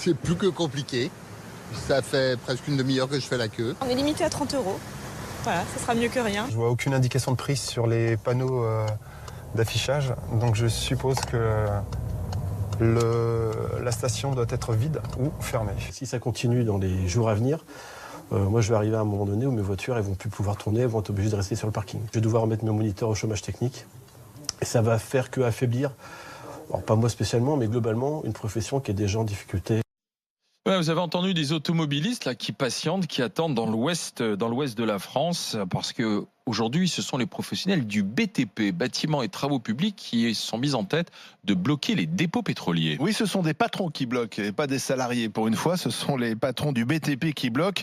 C'est plus que compliqué. Ça fait presque une demi-heure que je fais la queue. On est limité à 30 €. Voilà, ça sera mieux que rien. Je vois aucune indication de prix sur les panneaux d'affichage, donc je suppose que la station doit être vide ou fermée. Si ça continue dans les jours à venir, moi je vais arriver à un moment donné où mes voitures elles vont plus pouvoir tourner, elles vont être obligées de rester sur le parking. Je vais devoir remettre mes moniteurs au chômage technique et ça va faire que affaiblir, alors pas moi spécialement, mais globalement une profession qui est déjà en difficulté. Ouais, vous avez entendu des automobilistes là, qui patientent, qui attendent dans l'ouest de la France, parce que aujourd'hui, ce sont les professionnels du BTP, bâtiments et travaux publics, qui sont mis en tête de bloquer les dépôts pétroliers. Oui, ce sont des patrons qui bloquent et pas des salariés. Pour une fois, ce sont les patrons du BTP qui bloquent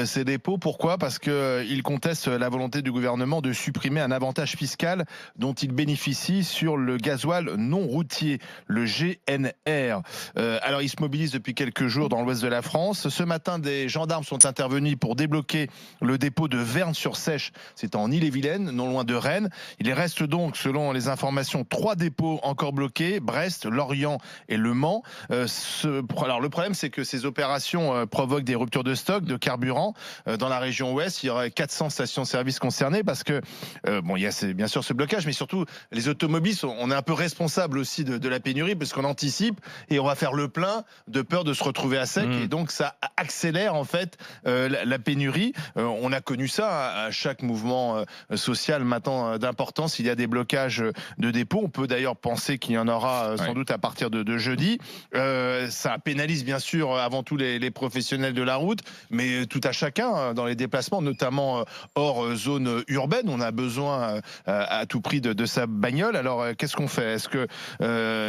ces dépôts. Pourquoi ? Parce qu'ils contestent la volonté du gouvernement de supprimer un avantage fiscal dont ils bénéficient sur le gasoil non routier, le GNR. Alors, ils se mobilisent depuis quelques jours dans l'ouest de la France. Ce matin, des gendarmes sont intervenus pour débloquer le dépôt de Vernes-sur-Sèche. C'est en Ille-et-Vilaine, non loin de Rennes. Il reste donc, selon les informations, 3 dépôts encore bloqués, Brest, Lorient et Le Mans. Alors le problème, c'est que ces opérations provoquent des ruptures de stock, de carburant. Dans la région ouest, il y aurait 400 stations-service concernées parce que, il y a bien sûr ce blocage, mais surtout, les automobilistes, on est un peu responsable aussi de la pénurie parce qu'on anticipe et on va faire le plein de peur de se retrouver à sec. Et donc, ça accélère en fait la pénurie. On a connu ça à chaque mouvement social maintenant d'importance. Il y a des blocages de dépôts. On peut d'ailleurs penser qu'il y en aura sans doute à partir de jeudi. Ça pénalise bien sûr avant tout les professionnels de la route, mais tout à chacun dans les déplacements, notamment hors zone urbaine. On a besoin à tout prix de sa bagnole. Alors qu'est-ce qu'on fait ? Est-ce que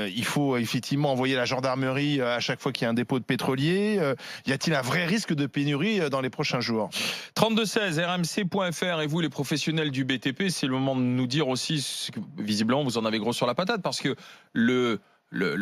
il faut effectivement envoyer la gendarmerie à chaque fois qu'il y a un dépôt de pétrolier ? Y a-t-il un vrai risque de pénurie dans les prochains jours ? 3216 rmc.fr. Et vous, les professionnels du BTP, c'est le moment de nous dire aussi, visiblement vous en avez gros sur la patate, parce que le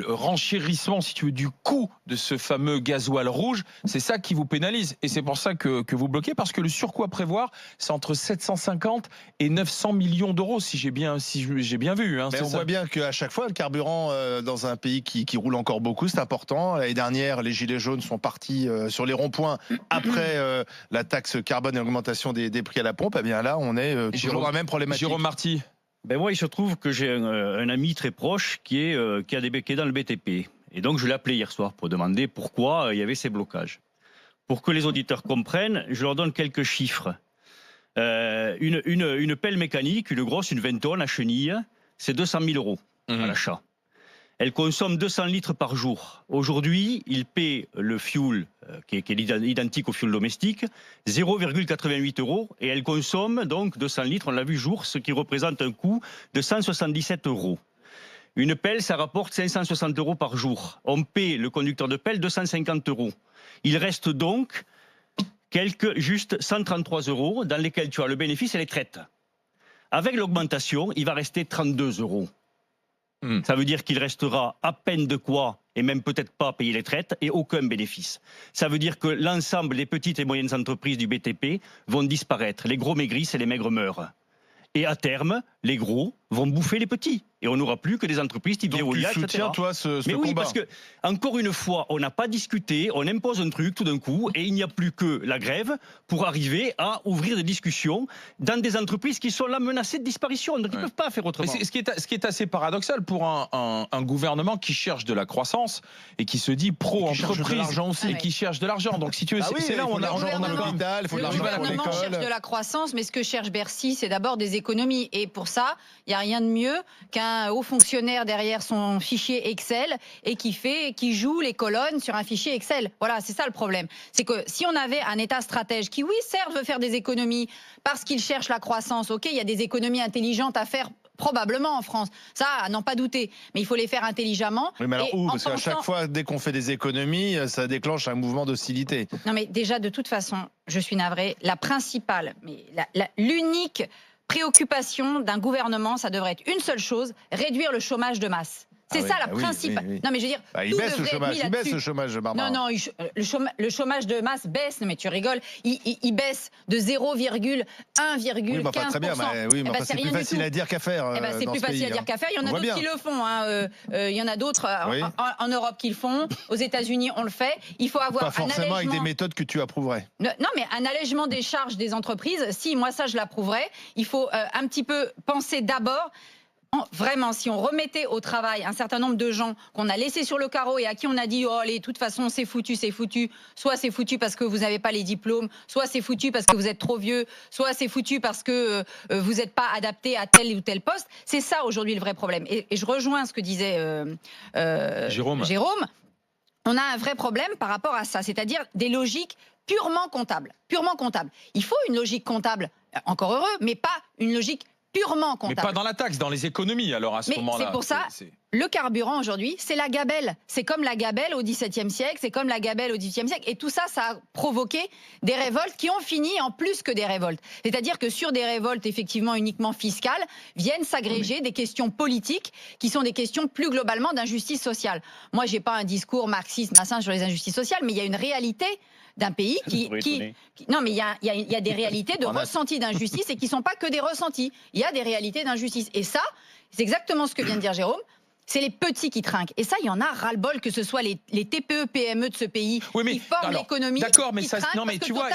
renchérissement, si tu veux, du coût de ce fameux gasoil rouge, c'est ça qui vous pénalise. Et c'est pour ça que vous bloquez, parce que le surcoût à prévoir, c'est entre 750 et 900 millions d'euros, si j'ai bien vu. Hein, mais on voit bien qu'à chaque fois, le carburant dans un pays qui roule encore beaucoup, c'est important. L'année dernière, les gilets jaunes sont partis sur les ronds-points après la taxe carbone et l'augmentation des prix à la pompe. Eh bien là, on est toujours dans la même problématique. Jérôme Marty. Ben moi, il se trouve que j'ai un ami très proche qui est dans le BTP. Et donc, je l'ai appelé hier soir pour demander pourquoi il y avait ces blocages. Pour que les auditeurs comprennent, je leur donne quelques chiffres. Une pelle mécanique, une grosse, une 20 tonnes à chenille, c'est 200 000 euros à l'achat. Elle consomme 200 litres par jour. Aujourd'hui, il paie le fioul, qui est identique au fioul domestique, 0,88 euros, et elle consomme donc 200 litres, on l'a vu jour, ce qui représente un coût de 177 euros. Une pelle, ça rapporte 560 euros par jour. On paie le conducteur de pelle 250 euros. Il reste donc juste 133 euros dans lesquels tu as le bénéfice et les traites. Avec l'augmentation, il va rester 32 euros. Ça veut dire qu'il restera à peine de quoi, et même peut-être pas payer les traites, et aucun bénéfice. Ça veut dire que l'ensemble des petites et moyennes entreprises du BTP vont disparaître. Les gros maigrissent et les maigres meurent. Et à terme, les gros vont bouffer les petits. Et on n'aura plus que des entreprises type Veolia, etc. Tu soutiens, toi, ce Mais oui, combat. parce que, encore une fois, on n'a pas discuté, on impose un truc tout d'un coup, et il n'y a plus que la grève pour arriver à ouvrir des discussions dans des entreprises qui sont là menacées de disparition. Donc ils ne peuvent pas faire autrement. Ce qui est assez paradoxal pour un gouvernement qui cherche de la croissance et qui se dit pro-entreprise et qui cherche de l'argent. Donc si tu veux, c'est là où on a le capital, il faut de l'argent pour l'école. Le gouvernement cherche de la croissance, mais ce que cherche Bercy, c'est d'abord des économies. Et pour ça, il n'y a rien de mieux qu'un haut fonctionnaire derrière son fichier Excel et qui joue les colonnes sur un fichier Excel. Voilà, c'est ça le problème. C'est que si on avait un État stratège qui, oui, certes, veut faire des économies parce qu'il cherche la croissance, ok, il y a des économies intelligentes à faire probablement en France, ça, à n'en pas douter, mais il faut les faire intelligemment. Oui, mais alors où ? Parce qu'à chaque fois, dès qu'on fait des économies, ça déclenche un mouvement d'hostilité. Non, mais déjà, de toute façon, je suis navrée, la principale, mais l'unique préoccupation d'un gouvernement, ça devrait être une seule chose, réduire le chômage de masse. C'est ça le principe. Oui. Non mais je veux dire, Il tout baisse le devrait être chômage. mis Il baisse là-dessus. le chômage, Barbara. Non, le chômage de masse baisse. Non mais tu rigoles. Il baisse de 0,1,15%. Oui, mais enfin, très bien. Oui, mais enfin, c'est plus facile à dire qu'à faire. C'est plus facile à dire qu'à faire. Il y en a d'autres qui le font. Il y en a d'autres en Europe qui le font. Aux États-Unis, on le fait. Il faut avoir pas forcément avec des méthodes que tu approuverais. Non, mais un allègement des charges des entreprises. Si moi ça je l'approuverais. Il faut un petit peu penser d'abord. Vraiment, si on remettait au travail un certain nombre de gens qu'on a laissés sur le carreau et à qui on a dit « Oh, allez, de toute façon, c'est foutu », soit c'est foutu parce que vous n'avez pas les diplômes, soit c'est foutu parce que vous êtes trop vieux, soit c'est foutu parce que vous n'êtes pas adapté à tel ou tel poste. C'est ça, aujourd'hui, le vrai problème. Et je rejoins ce que disait Jérôme. On a un vrai problème par rapport à ça, c'est-à-dire des logiques purement comptables. Il faut une logique comptable, encore heureux, mais pas une logique purement comptable. Mais pas dans la taxe, dans les économies, alors, à ce moment-là. C'est pour ça, le carburant, aujourd'hui, c'est la gabelle. C'est comme la gabelle au XVIIe siècle, c'est comme la gabelle au XVIIIe siècle. Et tout ça, ça a provoqué des révoltes qui ont fini en plus que des révoltes. C'est-à-dire que sur des révoltes, effectivement, uniquement fiscales, viennent s'agréger des questions politiques qui sont des questions plus globalement d'injustice sociale. Moi, j'ai pas un discours marxiste, sur les injustices sociales, mais il y a une réalité d'un pays non, mais il y a des réalités de ressenti d'injustice et qui ne sont pas que des ressentis. Il y a des réalités d'injustice. Et ça, c'est exactement ce que vient de dire Jérôme. C'est les petits qui trinquent. Et ça, il y en a ras-le-bol, que ce soit les TPE, PME de ce pays qui forment l'économie. D'accord, mais ça, non, mais tu vois,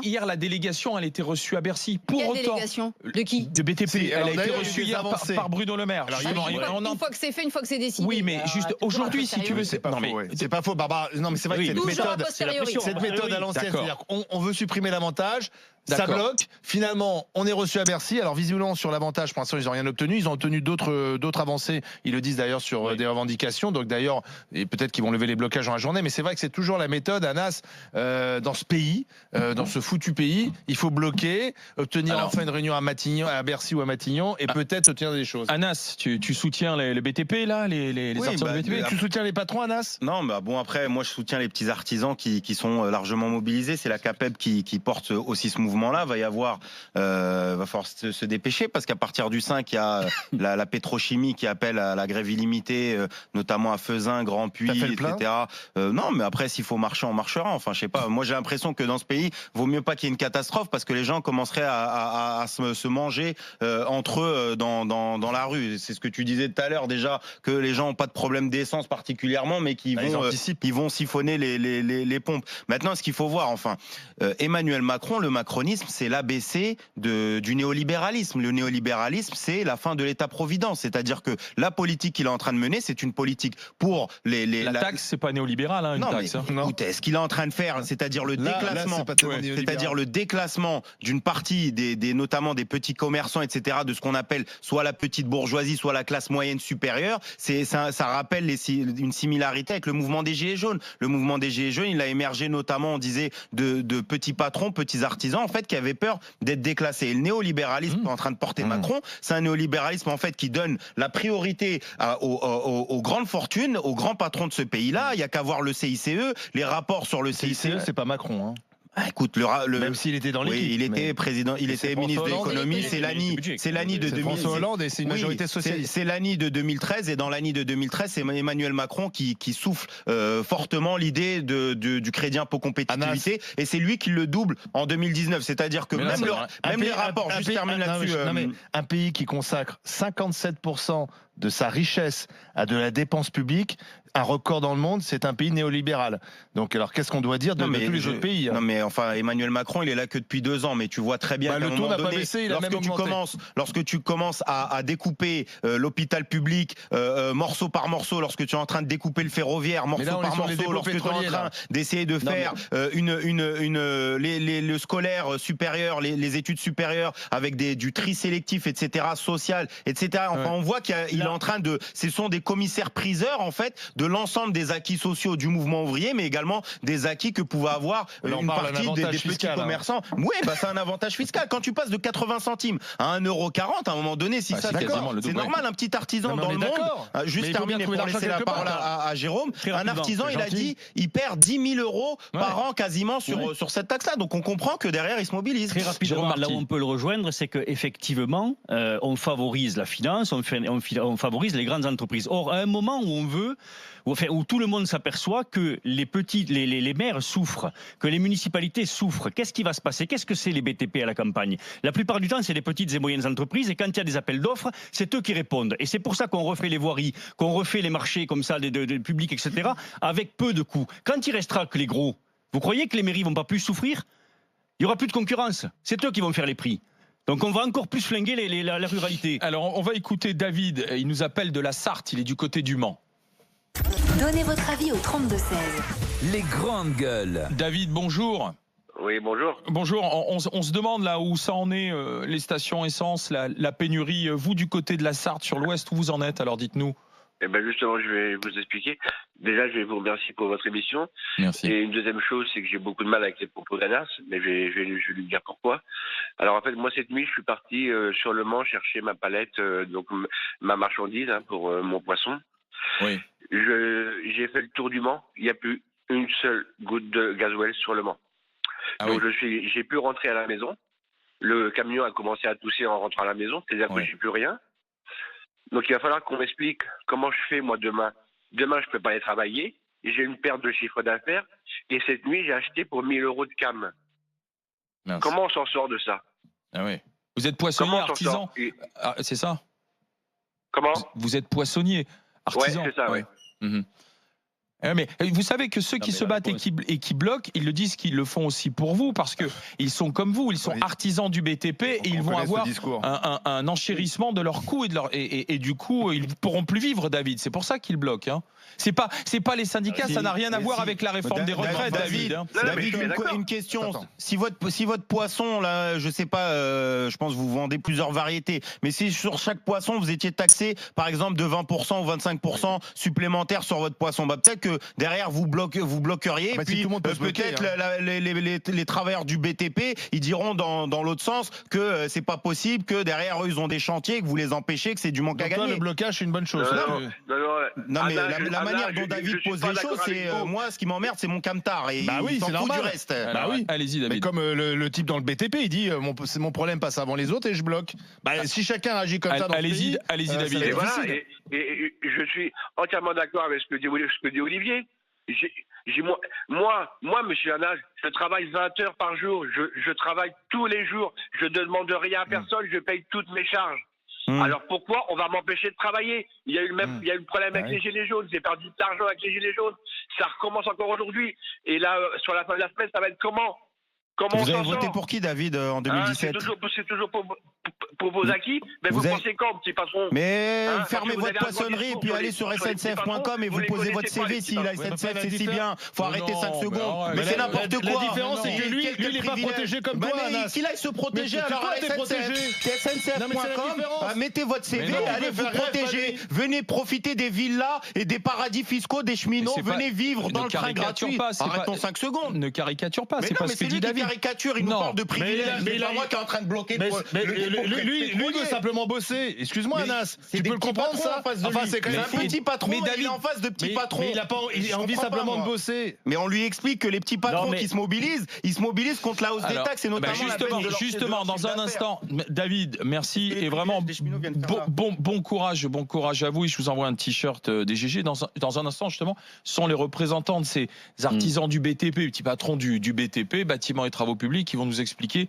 hier, la délégation, elle était reçue à Bercy. Pour autant. Délégation de qui? De BTP. Elle a été reçue hier par Bruno Le Maire. Une fois que c'est fait, une fois que c'est décidé. Oui, mais juste aujourd'hui, si tu veux, c'est pas faux. C'est pas faux, Barbara. Non, mais c'est vrai que cette méthode à l'ancienne, c'est-à-dire qu'on veut supprimer l'avantage. Ça bloque. Finalement, on est reçu à Bercy. Alors visiblement sur l'avantage, pour l'instant, ils n'ont rien obtenu. Ils ont obtenu d'autres avancées. Ils le disent d'ailleurs sur des revendications. Donc d'ailleurs, et peut-être qu'ils vont lever les blocages dans la journée. Mais c'est vrai que c'est toujours la méthode, Anas, dans ce pays, dans ce foutu pays. Il faut bloquer, obtenir enfin une réunion à Matignon, à Bercy ou à Matignon, et peut-être obtenir des choses. Anas, tu soutiens les BTP là, les artisans de BTP. Tu soutiens les patrons, Anas? Non, bon après, moi je soutiens les petits artisans qui sont largement mobilisés. C'est la CAPEB qui porte aussi ce mouvement-là. Va falloir se dépêcher parce qu'à partir du 5, il y a la pétrochimie qui appelle à la grève illimitée, notamment à Feusin, Grand Puy, etc. Non, mais après, s'il faut marcher, on marchera. Enfin, je sais pas. Moi, j'ai l'impression que dans ce pays, vaut mieux pas qu'il y ait une catastrophe parce que les gens commenceraient à se manger entre eux dans la rue. C'est ce que tu disais tout à l'heure déjà, que les gens n'ont pas de problème d'essence particulièrement, mais qui vont siphonner les pompes. Maintenant, ce qu'il faut voir, Emmanuel Macron, le macronisme, c'est l'ABC du néolibéralisme. Le néolibéralisme, c'est la fin de l'État-providence. C'est-à-dire que la politique qu'il est en train de mener, c'est une politique pour la taxe, c'est pas néolibéral, une taxe. Écoutez, ce qu'il est en train de faire, c'est-à-dire le déclassement d'une partie notamment des petits commerçants, etc., de ce qu'on appelle soit la petite bourgeoisie, soit la classe moyenne supérieure, ça rappelle une similarité avec le mouvement des Gilets jaunes. Le mouvement des Gilets jaunes, il a émergé notamment, on disait, de petits patrons, petits artisans, en fait, qui avaient peur d'être déclassés. Et le néolibéralisme est en train de porter Macron, c'est un néolibéralisme, en fait, qui donne la priorité aux grandes fortunes, aux grands patrons de ce pays-là. Il n'y a qu'à voir le CICE, les rapports sur le CICE. C'est pas Macron, hein. Écoute, même s'il était dans l'équipe. Oui, il était président, il était ministre de l'économie. C'est l'ANI de 2013. François Hollande et c'est une majorité socialiste. C'est l'ANI de 2013 et dans l'ANI de 2013, c'est Emmanuel Macron qui souffle fortement l'idée du crédit impôt compétitivité et c'est lui qui le double en 2019. C'est-à-dire que même les rapports, je termine là-dessus. Un pays qui consacre 57% de sa richesse à de la dépense publique, un record dans le monde, c'est un pays néolibéral. Donc alors qu'est-ce qu'on doit dire de tous les autres pays? Non mais Emmanuel Macron, il est là que depuis 2 ans, mais tu vois très bien qu'à un moment donné, lorsque tu commences à découper l'hôpital public morceau par morceau, lorsque tu es en train de découper le ferroviaire morceau par morceau, lorsque tu es en train d'essayer de faire le scolaire supérieur, les études supérieures avec du tri sélectif, etc., social, etc. On voit qu'il est en train ce sont des commissaires priseurs en fait de l'ensemble des acquis sociaux du mouvement ouvrier, mais également des acquis que pouvait avoir une partie des petits commerçants. Oui, c'est un avantage fiscal. Quand tu passes de 80 centimes à 1,40 €, à un moment donné, c'est normal, un petit artisan dans le monde. Juste terminer pour laisser la parole à Jérôme. Un artisan, il a dit, il perd 10 000 € par an quasiment sur cette taxe-là. Donc on comprend que derrière, il se mobilise. Très rapidement, là où on peut le rejoindre, c'est qu'effectivement, on favorise la finance, on on favorise les grandes entreprises. Or, à un moment où on veut, où tout le monde s'aperçoit que les maires souffrent, que les municipalités souffrent, qu'est-ce qui va se passer? Qu'est-ce que c'est les BTP à la campagne? La plupart du temps, c'est les petites et moyennes entreprises, et quand il y a des appels d'offres, c'est eux qui répondent. Et c'est pour ça qu'on refait les voiries, qu'on refait les marchés comme ça, de publics, etc., avec peu de coûts. Quand il restera que les gros, vous croyez que les mairies vont pas plus souffrir? Il y aura plus de concurrence. C'est eux qui vont faire les prix. Donc on va encore plus flinguer la ruralité. Alors on va écouter David, il nous appelle de la Sarthe, il est du côté du Mans. Donnez votre avis au 32-16. Les grandes gueules. David, bonjour. Oui, bonjour. Bonjour, on se demande là où ça en est, les stations essence, la pénurie. Vous du côté de la Sarthe, sur l'ouest, où vous en êtes? Alors dites-nous. Eh ben justement, je vais vous expliquer. Déjà, je vais vous remercier pour votre émission. Merci. Et une deuxième chose, c'est que j'ai beaucoup de mal avec les propos d'Anas, mais je vais lui dire pourquoi. Alors en fait, moi cette nuit, je suis parti sur le Mans chercher ma palette, donc ma marchandise pour mon poisson. Oui. J'ai fait le tour du Mans. Il n'y a plus une seule goutte de gasoil sur le Mans. Ah donc oui. j'ai pu rentrer à la maison. Le camion a commencé à tousser en rentrant à la maison, c'est-à-dire que je n'ai plus rien. Donc il va falloir qu'on m'explique comment je fais moi demain. Demain, je ne peux pas aller travailler. J'ai une perte de chiffre d'affaires. Et cette nuit, j'ai acheté pour 1 000 € de cam. Mince. Comment on s'en sort de ça? Ah oui. Vous êtes poissonnier, Comment on s'en artisan. sort Ah, c'est ça? Comment? Vous êtes poissonnier, artisan. Ouais, c'est ça, ouais. Mais vous savez que ceux qui se battent et qui bloquent, ils le disent qu'ils le font aussi pour vous, parce que ils sont comme vous, ils sont artisans du BTP et ils vont avoir un enchérissement de leurs coûts et du coup ils pourront plus vivre, David. C'est pour ça qu'ils bloquent. Hein. C'est pas les syndicats, ça n'a rien à voir avec la réforme des retraites, David. David, une question. Si votre poisson, là, je sais pas, je pense que vous vendez plusieurs variétés, mais si sur chaque poisson vous étiez taxé, par exemple, de 20% ou 25% supplémentaires sur votre poisson, bah peut-être que derrière vous bloqueriez, bah, puis si peut-être les travailleurs du BTP, ils diront dans l'autre sens que c'est pas possible, que derrière eux ils ont des chantiers, que vous les empêchez, que c'est du manque à gagner. Le blocage, c'est une bonne chose. Non, mais la manière dont David pose les choses, c'est moi, ce qui m'emmerde, c'est mon camtar. Et bah oui, c'est normal. Du reste. Bah oui. Allez-y, David. Mais comme le type dans le BTP, il dit mon problème passe avant les autres et je bloque. Bah, si chacun agit comme ça dans le pays, allez-y, David. Et voilà, et je suis entièrement d'accord avec ce que dit Olivier. Moi, monsieur Hanas, je travaille 20 heures par jour. Je travaille tous les jours. Je ne demande rien à personne. Je paye toutes mes charges. Alors pourquoi on va m'empêcher de travailler? Il y a eu le problème avec les gilets jaunes. J'ai perdu de l'argent avec les gilets jaunes. Ça recommence encore aujourd'hui. Et là, sur la fin de la semaine, ça va être comment? Vous avez voté pour qui, David, en 2017? C'est toujours pour vos acquis. Mais vous pensez quand, petit patron? Mais fermez votre poissonnerie et puis allez sur sncf.com et vous posez votre CV si la SNCF c'est si bien. Faut arrêter 5 secondes. Mais c'est n'importe quoi. La différence, c'est que lui, il n'est pas protégé comme toi, Anas. Qu'il aille se protéger, alors à SNCF.com, mettez votre CV, allez vous protéger. Venez profiter des villas et des paradis fiscaux des cheminots. Venez vivre dans le train gratuit. Arrêtons 5 secondes. Ne caricature pas, c'est pas ce que dit David. Caricature, il nous parle de privilèges. Mais c'est moi qui est en train de bloquer. Lui veut simplement bosser. Excuse-moi, Anas. Tu peux le comprendre, ça? Enfin, c'est quand même un petit patron. Mais David, il est en face de petits patrons. Mais il a envie simplement de bosser. Mais on lui explique que les petits patrons qui se mobilisent, ils se mobilisent contre la hausse des taxes et notamment justement, dans un instant, David, merci et vraiment bon courage à vous. Et je vous envoie un t-shirt des GG. Dans un instant, justement, sont les représentants de ces artisans du BTP, petits patrons du BTP, bâtiments et travaux publics, qui vont nous expliquer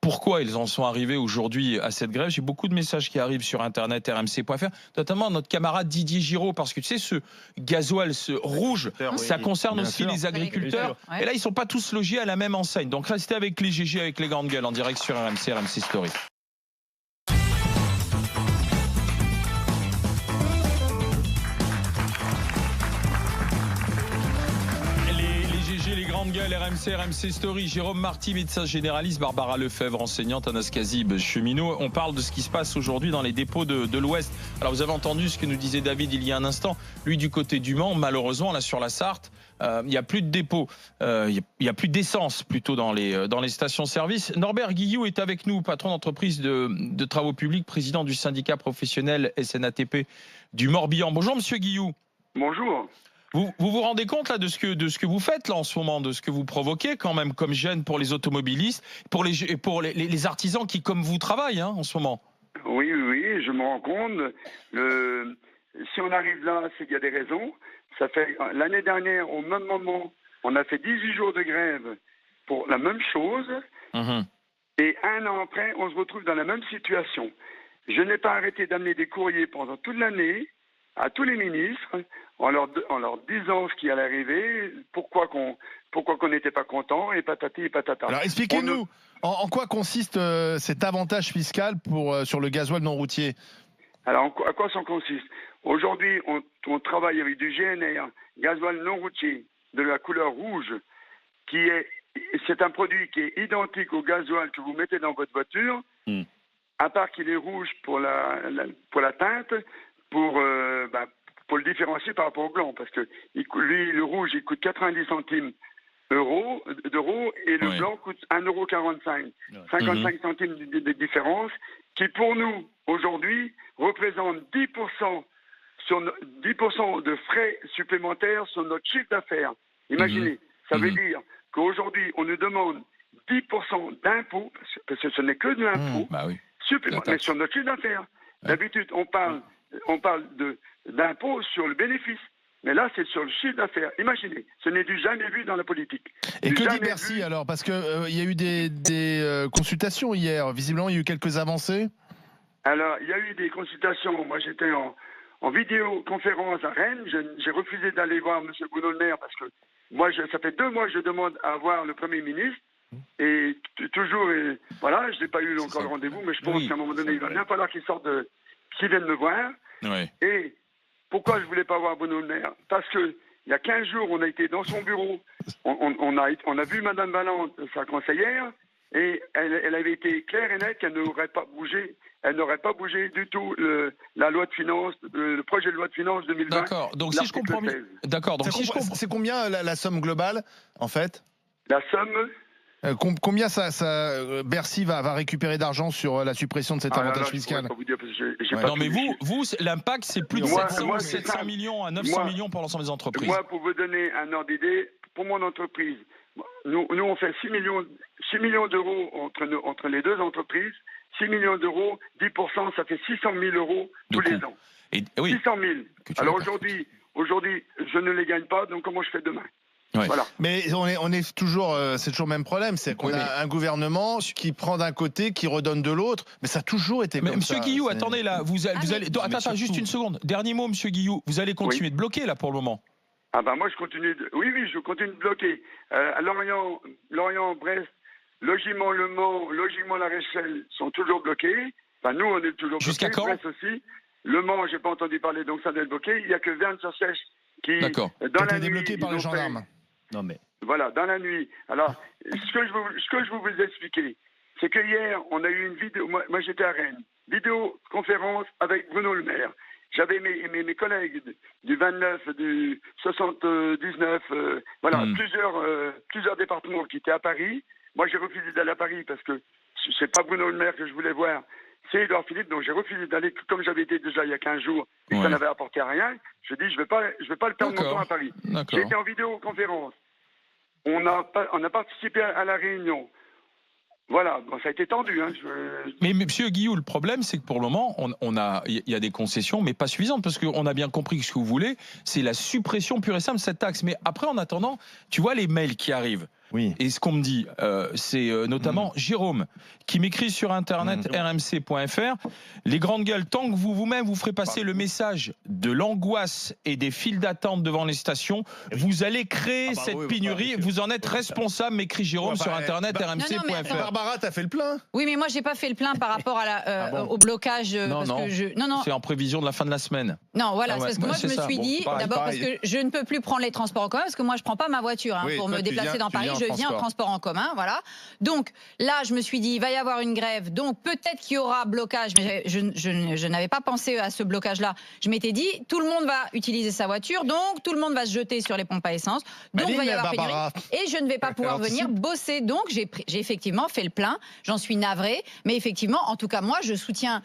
pourquoi ils en sont arrivés aujourd'hui à cette grève. J'ai beaucoup de messages qui arrivent sur internet rmc.fr, notamment notre camarade Didier Giraud, parce que tu sais, ce gasoil, ce rouge, ça concerne aussi les agriculteurs. Et là, ils sont pas tous logés à la même enseigne. Donc restez avec les GG, avec les grandes gueules, en direct sur RMC Story. Les grandes gueules, RMC Story, Jérôme Marty, médecin généraliste, Barbara Lefebvre, enseignante, Anas Kazib, cheminot. On parle de ce qui se passe aujourd'hui dans les dépôts de l'Ouest. Alors vous avez entendu ce que nous disait David il y a un instant. Lui du côté du Mans, malheureusement, là sur la Sarthe, il n'y a plus de dépôt, il n'y a plus d'essence plutôt dans les stations-service. Norbert Guillou est avec nous, patron d'entreprise de travaux publics, président du syndicat professionnel SNATP du Morbihan. Bonjour Monsieur Guillou. Bonjour. Vous vous rendez compte là de ce que vous faites là en ce moment, de ce que vous provoquez quand même comme gêne pour les automobilistes, pour les artisans qui comme vous travaillent en ce moment? Oui, je me rends compte. Si on arrive là, c'est qu'il y a des raisons. Ça fait l'année dernière, au même moment, on a fait 18 jours de grève pour la même chose. Et un an après, on se retrouve dans la même situation. Je n'ai pas arrêté d'amener des courriers pendant toute l'année à tous les ministres en leur disant ce qui allait arriver, pourquoi qu'on n'était pas content, et patati et patata. Alors expliquez-nous, en quoi consiste cet avantage fiscal sur le gasoil non routier? Alors à quoi ça consiste? Aujourd'hui, on travaille avec du GNR, gasoil non routier, de la couleur rouge, c'est un produit qui est identique au gasoil que vous mettez dans votre voiture, à part qu'il est rouge pour la teinte, pour le différencier par rapport au blanc, parce que lui, le rouge, il coûte 90 centimes d'euros, et le blanc coûte 1,45 €. 55 centimes de différence, qui pour nous, aujourd'hui, représente 10% de frais supplémentaires sur notre chiffre d'affaires. Imaginez, ça veut dire qu'aujourd'hui, on nous demande 10% d'impôts, parce que ce n'est que de l'impôt, supplémentaire sur notre chiffre d'affaires. D'habitude, on parle d'impôts sur le bénéfice. Mais là, c'est sur le chiffre d'affaires. Imaginez, ce n'est du jamais vu dans la politique. Et que dit Bercy alors? Parce qu'il y a eu des consultations hier. Visiblement, il y a eu quelques avancées. Alors, il y a eu des consultations. Moi, j'étais en vidéoconférence à Rennes. J'ai refusé d'aller voir M. Bruno Le Maire parce que moi, ça fait 2 mois que je demande à voir le Premier ministre. Et toujours, voilà, je n'ai pas eu encore le rendez-vous, mais je pense qu'à un moment donné, il va bien falloir qu'il vienne me voir. Et pourquoi je ne voulais pas voir Bruno Le Maire? Parce qu'il y a 15 jours, on a été dans son bureau, on a vu Mme Valente, sa conseillère, et elle avait été claire et nette qu'elle n'aurait pas bougé. Elle n'aurait pas bougé du tout la loi de finances, le projet de loi de finances 2020. D'accord. Donc si je comprends bien, c'est combien la somme globale en fait? La somme. Combien Bercy va récupérer d'argent sur la suppression de cet avantage fiscal? Non, mais vous, l'impact, c'est plus de 700 millions à 900 millions pour l'ensemble des entreprises. Moi, pour vous donner un ordre d'idée, pour mon entreprise, nous on fait 6 millions d'euros entre les deux entreprises. 6 millions d'euros, 10%, ça fait 600 000 € tous les ans. 600 000. Alors aujourd'hui, je ne les gagne pas, donc comment je fais demain? Voilà. Mais on est toujours, c'est toujours le même problème, c'est qu'on a un gouvernement qui prend d'un côté, qui redonne de l'autre, mais ça a toujours été comme ça. Monsieur Guillou, attendez là, vous allez, attends, juste une seconde. Dernier mot, Monsieur Guillou, vous allez continuer de bloquer là pour le moment. Ah ben moi je continue, je continue de bloquer. À Lorient, Brest, Logiment Le Mans, Logiment La Rochelle sont toujours bloqués. Enfin, nous on est toujours bloqués. Jusqu'à quand? Brest aussi. Le Mans, j'ai pas entendu parler, donc ça doit être bloqué. Il y a que Verne-sur-Sèche qui, dans la nuit, débloqué par les gendarmes. Non mais. Voilà, dans la nuit. Alors, ce que je veux vous expliquer, c'est que hier, on a eu une vidéo. Moi j'étais à Rennes. Vidéoconférence avec Bruno Le Maire. J'avais mes collègues du 29, du 79, plusieurs départements qui étaient à Paris. Moi, j'ai refusé d'aller à Paris parce que c'est pas Bruno Le Maire que je voulais voir, c'est Édouard Philippe. Donc, j'ai refusé d'aller, comme j'avais été déjà il y a 15 jours, et ça n'avait apporté à rien. Je dis, je vais pas le perdre mon temps à Paris. J'ai été en vidéoconférence. On a participé à la réunion. Voilà, bon, ça a été tendu. Mais Monsieur Guillou, le problème, c'est que pour le moment, il y a des concessions, mais pas suffisantes, parce qu'on a bien compris que ce que vous voulez, c'est la suppression pure et simple de cette taxe. Mais après, en attendant, tu vois les mails qui arrivent. Oui. Et ce qu'on me dit, c'est notamment Jérôme qui m'écrit sur internet rmc.fr. Les grandes gueules, tant que vous-même vous ferez passer le message de l'angoisse et des files d'attente devant les stations, vous allez créer cette pénurie. Vous en êtes responsable, m'écrit Jérôme sur internet rmc.fr. Barbara, t'as fait le plein? Oui, mais moi j'ai pas fait le plein par rapport à au blocage. Non. C'est en prévision de la fin de la semaine. Non, voilà, parce que moi je me suis dit, d'abord parce que je ne peux plus prendre les transports en commun, parce que moi je prends pas ma voiture pour me déplacer dans Paris. Je viens en transport en commun, voilà. Donc là, je me suis dit, il va y avoir une grève, donc peut-être qu'il y aura blocage, mais je n'avais pas pensé à ce blocage-là. Je m'étais dit, tout le monde va utiliser sa voiture, donc tout le monde va se jeter sur les pompes à essence, donc il va y avoir pénurie, et je ne vais pas pouvoir venir bosser. Donc j'ai effectivement fait le plein, j'en suis navrée, mais effectivement, en tout cas moi, je soutiens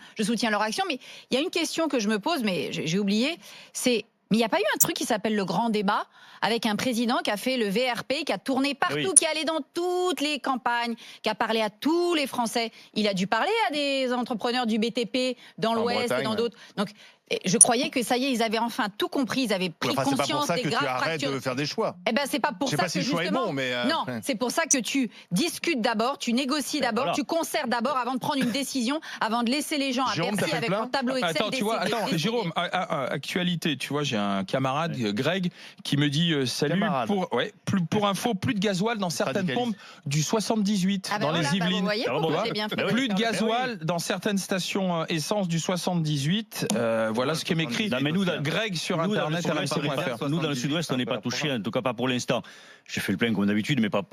leur action. Mais il y a une question que je me pose, mais j'ai oublié, c'est Mais il n'y a pas eu un truc qui s'appelle le grand débat avec un président qui a fait le VRP, qui a tourné partout, qui est allé dans toutes les campagnes, qui a parlé à tous les Français. Il a dû parler à des entrepreneurs du BTP dans l'Ouest et dans d'autres. Donc, je croyais que ça y est, ils avaient enfin tout compris, ils avaient pris conscience des graves fractures. C'est pas pour ça que tu arrêtes de faire des choix. Eh ben, c'est pas pour ça que justement. Non, c'est pour ça que tu discutes d'abord, tu négocies d'abord, tu concertes d'abord avant de prendre une décision, avant de laisser les gens à Bercy avec leur tableau Excel. Attends, Jérôme, actualité, tu vois, j'ai un camarade, Greg, qui me dit salut. Pour info, plus de gasoil dans certaines pompes du 78 dans les Yvelines. Plus de gasoil dans certaines stations essence du 78. Voilà ce qui est écrit. Greg sur Internet. Nous, dans le Sud-Ouest, on n'est pas touché, en tout cas pas pour l'instant. J'ai fait le plein comme d'habitude, mais pas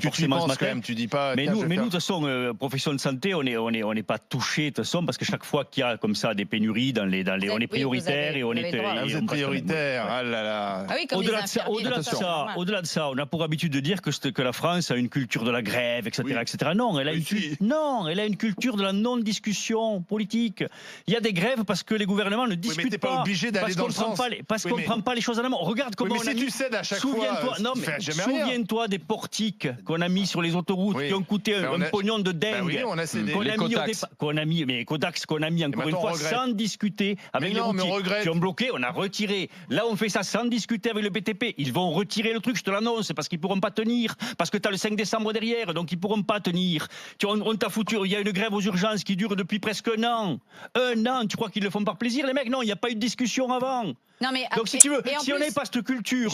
forcément ce matin. Tu dis pas, mais nous, de toute façon, profession de santé, on n'est pas touché de toute façon, parce que chaque fois qu'il y a comme ça des pénuries, on est prioritaire et on est. Vous êtes prioritaire. Ah là là. Au-delà de ça, on a pour habitude de dire que la France a une culture de la grève, etc., etc. Non, elle a une culture de la non-discussion politique. Il y a des grèves parce que les gouvernements ne discutent pas. Obligé d'aller dans le sens. Parce qu'on ne prend pas les choses en amont. Regarde comment on a mis. Tu cèdes à chaque fois. Souviens-toi des portiques qu'on a mis sur les autoroutes qui ont coûté un pognon de dingue. On a cédé. Qu'on a mis encore une fois sans discuter avec les routiers qui ont bloqué. On a retiré. Là, on fait ça sans discuter avec le BTP. Ils vont retirer le truc, je te l'annonce, parce qu'ils pourront pas tenir. Parce que tu as le 5 décembre derrière, donc ils pourront pas tenir. On t'a foutu. Il y a une grève aux urgences qui dure depuis presque un an. Tu crois qu'ils le font par plaisir, les mecs? Non, il n'y a pas eu de discussion avant. Non mais, donc si tu veux, si on n'avait pas cette culture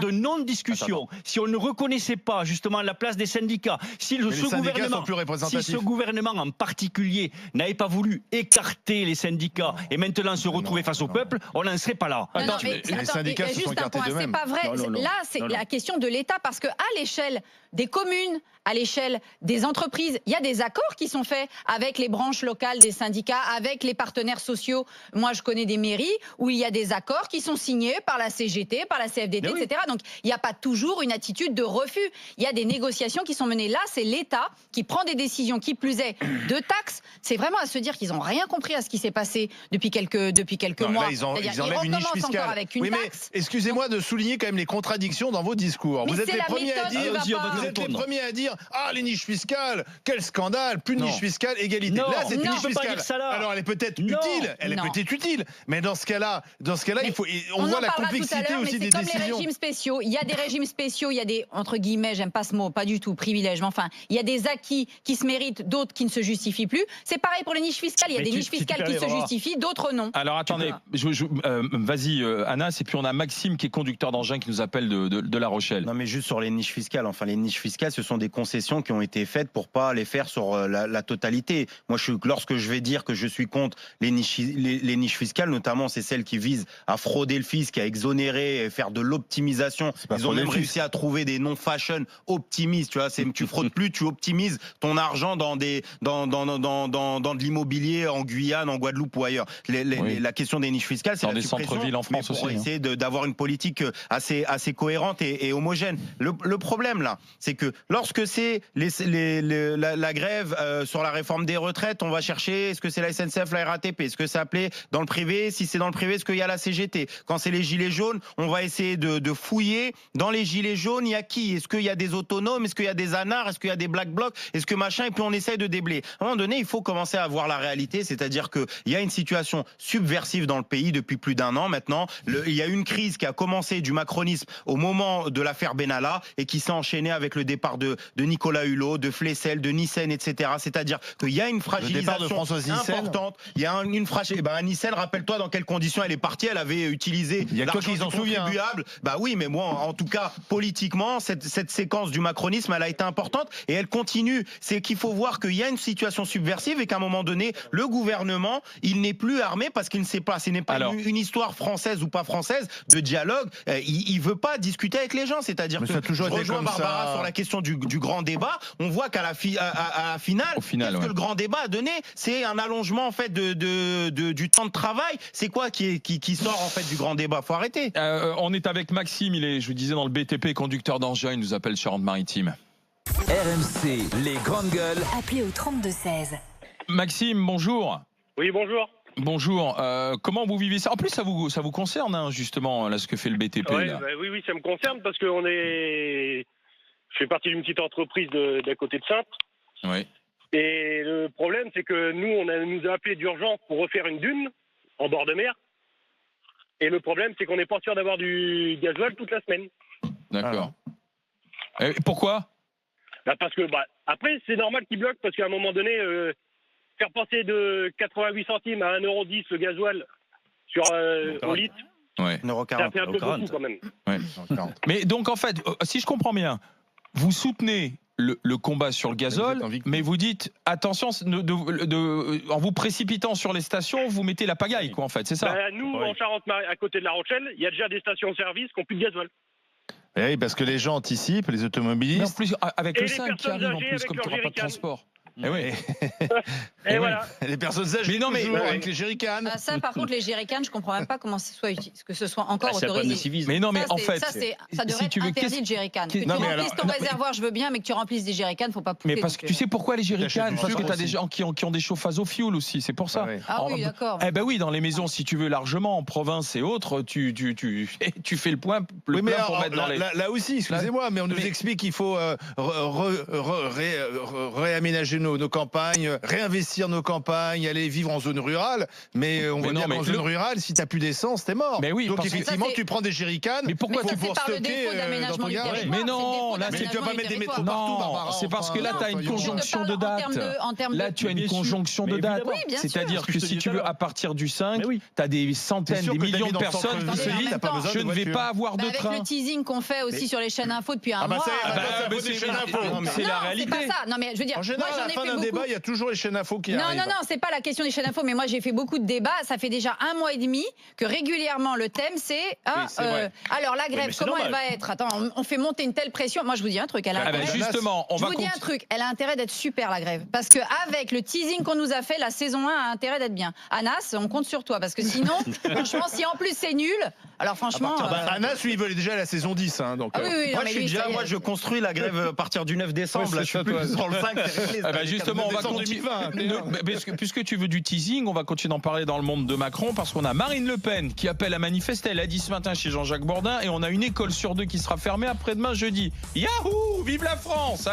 de non-discussion, si on ne reconnaissait pas justement la place des syndicats, si ce gouvernement en particulier n'avait pas voulu écarter les syndicats et maintenant se retrouver face au peuple, on n'en serait pas là. Les syndicats se sont écartés d'eux-mêmes. C'est pas vrai. Là, c'est la question de l'État, parce que à l'échelle des communes, à l'échelle des entreprises, il y a des accords qui sont faits avec les branches locales des syndicats, avec les partenaires sociaux. Moi, je connais des mairies où il y a des accords qui sont signés par la CGT, par la CFDT, etc. Donc, il n'y a pas toujours une attitude de refus. Il y a des négociations qui sont menées. Là, c'est l'État qui prend des décisions, qui plus est, de taxes. C'est vraiment à se dire qu'ils n'ont rien compris à ce qui s'est passé depuis quelques mois. Là, ils enlèvent une niche fiscale. Avec une taxe. Excusez-moi de souligner quand même les contradictions dans vos discours. Vous êtes les premiers à dire ah, les niches fiscales, quel scandale, plus de niches fiscales, égalité. Là, c'est une niche fiscale. Alors, elle est peut-être utile, mais dans ce cas-là, on voit la complexité aussi des décisions. C'est comme les régimes spéciaux. Il y a des régimes spéciaux, il y a des, entre guillemets, j'aime pas ce mot, pas du tout, privilèges, mais enfin, il y a des acquis qui se méritent, d'autres qui ne se justifient plus. C'est pareil pour les niches fiscales. Il y a des niches fiscales qui se justifient, d'autres non. Alors, attendez, vas-y, Anas, et puis on a Maxime qui est conducteur d'engin qui nous appelle de La Rochelle. Non, mais juste sur les niches fiscales. Enfin, les niches fiscales, ce sont des concessions qui ont été faites pour pas les faire sur la totalité. Moi, lorsque je vais dire que je suis contre les niches fiscales, notamment c'est celles qui visent à frauder le fisc, à exonérer, et faire de l'optimisation. Ils ont même réussi à trouver des noms fashion optimistes. Tu vois, tu fraudes plus, tu optimises ton argent dans de l'immobilier en Guyane, en Guadeloupe ou ailleurs. La question des niches fiscales, c'est dans des centres-villes en France pour aussi. Essayer d'avoir une politique assez cohérente et homogène. Le problème là, c'est que lorsque c'est la grève sur la réforme des retraites, on va chercher est-ce que c'est la SNCF, la RATP, est-ce que c'est appelé dans le privé, si c'est dans le privé, est-ce qu'il y a la CGT. Quand c'est les gilets jaunes, on va essayer de fouiller dans les gilets jaunes, il y a qui, est-ce qu'il y a des autonomes, est-ce qu'il y a des anards, est-ce qu'il y a des black blocs, est-ce que machin, et puis on essaye de déblayer. À un moment donné, il faut commencer à voir la réalité, c'est-à-dire qu'il y a une situation subversive dans le pays depuis plus d'un an maintenant. Il y a une crise qui a commencé du macronisme au moment de l'affaire Benalla et qui s'est enchaînée avec le départ de Nicolas Hulot, de Flessel, de Nyssen, etc. C'est-à-dire qu'il y a une fragilisation importante. Il y a une fragilisation. Nyssen, rappelle-toi dans quelles conditions elle est partie. Elle avait utilisé l'argent des contribuables. Bah oui, mais moi, en tout cas, politiquement, cette séquence du macronisme, elle a été importante et elle continue. C'est qu'il faut voir qu'il y a une situation subversive et qu'à un moment donné, le gouvernement, il n'est plus armé parce qu'il ne sait pas. Ce n'est pas une histoire française ou pas française de dialogue. Il veut pas discuter avec les gens. C'est-à-dire que je rejoins Barbara sur la question du grand débat. On voit qu'à la finale, qu'est-ce que le grand débat a donné? C'est un allongement en fait du temps de travail. C'est quoi qui sort en fait du grand débat? Faut arrêter. On est avec Maxime, il est, je vous disais, dans le BTP, conducteur d'engin, il nous appelle Charente-Maritime. RMC, les grandes gueules. Appelez au 32-16. Maxime, bonjour. Oui, bonjour. Bonjour. Comment vous vivez ça? En plus, ça vous concerne, hein, justement, là, ce que fait le BTP. Ouais, là. oui, ça me concerne parce que je fais partie d'une petite entreprise d'à côté de Saintes. Oui. Et le problème, c'est que nous a appelé d'urgence pour refaire une dune en bord de mer. Et le problème, c'est qu'on n'est pas sûr d'avoir du gasoil toute la semaine. D'accord. Et pourquoi? Parce que, après, c'est normal qu'ils bloquent parce qu'à un moment donné, faire passer de 88 centimes à 1,10 € le gasoil au litre, Ouais. ça fait un peu beaucoup quand même. Ouais. Mais donc, en fait, si je comprends bien, vous soutenez le combat sur le gazole, mais vous dites, attention, en vous précipitant sur les stations, vous mettez la pagaille, quoi, en fait, c'est ça? Nous, en Charente-Maritime, à côté de La Rochelle, il y a déjà des stations-service qui n'ont plus de gasoil. Oui, parce que les gens anticipent, les automobilistes. Mais en plus, avec Et le les 5 qui arrive en plus, comme tu n'auras pas de transport. Eh oui. Et voilà. Les personnes âgées, mais non, mais avec les jerrycans. Ça, par contre, les jerrycans, je comprends même pas comment que ce soit encore autorisé. Mais non, mais ça, en fait, ça devrait être interdit le jerrycan. Que tu remplisses ton réservoir, je veux bien, mais que tu remplisses des jerrycans, faut pas pousser. Mais parce que tu sais pourquoi les jerrycans? Parce que tu as des gens qui ont des chauffages au fioul aussi, c'est pour ça. Ah oui, d'accord. Eh ben oui, dans les maisons, si tu veux largement, en province et autres, tu fais le plein pour mettre dans les. Là aussi, excusez-moi, mais on nous explique qu'il faut réaménager nos campagnes, réinvestir nos campagnes, aller vivre en zone rurale. Mais on voit bien qu'en zone rurale, si t'as plus d'essence, t'es mort. Mais oui, donc effectivement, tu prends des jerrycans. Mais pourquoi tu pour stocker d'aménagement du territoire? Mais non, là, tu vas pas mettre des métros partout, Barbara. C'est parce que là, tu as une conjonction de dates. Là, tu as une conjonction de dates. C'est-à-dire que si tu veux, à partir du 5, tu as des centaines, des millions de personnes qui se disent je ne vais pas avoir de train. Avec le teasing qu'on fait aussi sur les chaînes info depuis un mois. C'est la réalité. C'est pas ça. Non, mais je veux dire, en général, à la fin d'un débat, il y a toujours les chaînes info qui arrivent. Non, c'est pas la question des chaînes info, mais moi j'ai fait beaucoup de débats. Ça fait déjà 1 mois et demi que régulièrement le thème c'est alors la grève, comment elle va être? Attends, on fait monter une telle pression. Moi je vous dis un truc, elle a intérêt. Justement, je vous dis un truc, elle a intérêt d'être super la grève, parce que avec le teasing qu'on nous a fait, la saison 1 a intérêt d'être bien. Anas, on compte sur toi, parce que sinon, franchement, si en plus c'est nul, alors franchement. Anas, lui, il veut déjà la saison 10, hein, donc. Moi, je construis la grève à partir du 9 décembre. Là, je suis plus dans le 5. Justement, on va continuer. Puisque tu veux du teasing, on va continuer d'en parler dans le monde de Macron, parce qu'on a Marine Le Pen qui appelle à manifester. Elle a dit ce matin chez Jean-Jacques Bourdin, et on a une école sur 2 qui sera fermée après-demain jeudi. Yahoo! Vive la France!